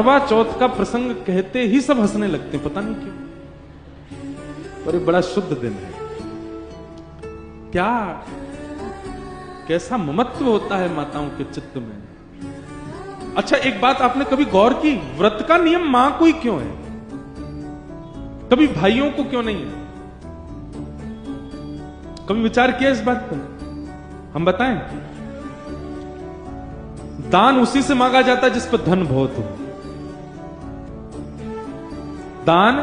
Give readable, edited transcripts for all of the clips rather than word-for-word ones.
करवा चौथ का प्रसंग कहते ही सब हंसने लगते हैं, पता नहीं क्यों। पर ये बड़ा शुद्ध दिन है। क्या कैसा ममत्व होता है माताओं के चित्त में। अच्छा, एक बात आपने कभी गौर की, व्रत का नियम मां को ही क्यों है, कभी भाइयों को क्यों नहीं है? कभी विचार किया इस बात पर? हम बताएं, दान उसी से मांगा जाता है जिस पर धन बहुत हो। दान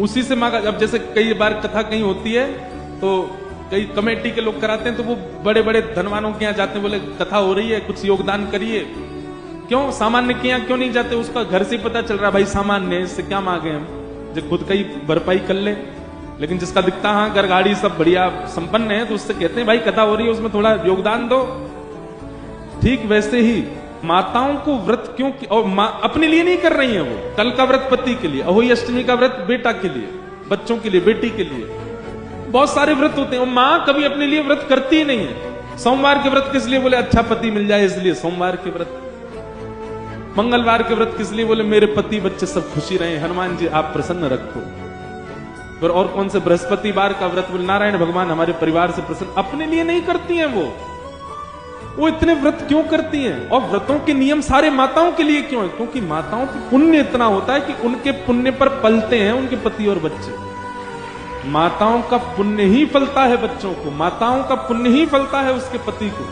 उसी से मांगा। अब जैसे कई बार कथा कहीं होती है तो कई कमेटी के लोग कराते हैं, तो वो बड़े बड़े धनवानों के यहां जाते हैं, बोले कथा हो रही है कुछ योगदान करिए। क्यों सामान्य के यहां क्यों नहीं जाते? उसका घर से ही पता चल रहा है भाई सामान्य, इससे क्या मांगे हम, जो खुद का ही भरपाई कर ले। लेकिन जिसका दिखता हाँ घर गाड़ी सब बढ़िया संपन्न है, तो उससे कहते हैं भाई कथा हो रही है उसमें थोड़ा योगदान दो। ठीक वैसे ही माताओं को व्रत क्यों, और मां अपने लिए नहीं कर रही है, वो कल का व्रत पति के लिए, अहोई अष्टमी का व्रत बेटा के लिए, बच्चों के लिए, बेटी के लिए, बहुत सारे व्रत होते हैं। और मां कभी अपने लिए व्रत करती ही नहीं है। सोमवार के व्रत किस लिए? बोले अच्छा पति मिल जाए इसलिए सोमवार के व्रत। मंगलवार के व्रत किस लिए? बोले मेरे पति बच्चे सब खुशी रहे, हनुमान जी आप प्रसन्न रखो। फिर और कौन से? बृहस्पतिवार का व्रत, बोले नारायण भगवान हमारे परिवार से प्रसन्न। अपने लिए नहीं करती हैं वो इतने व्रत क्यों करती हैं? और व्रतों के नियम सारे माताओं के लिए क्यों है? क्योंकि माताओं को पुण्य इतना होता है कि उनके पुण्य पर पलते हैं उनके पति और बच्चे। माताओं का पुण्य ही फलता है बच्चों को, माताओं का पुण्य ही फलता है उसके पति को।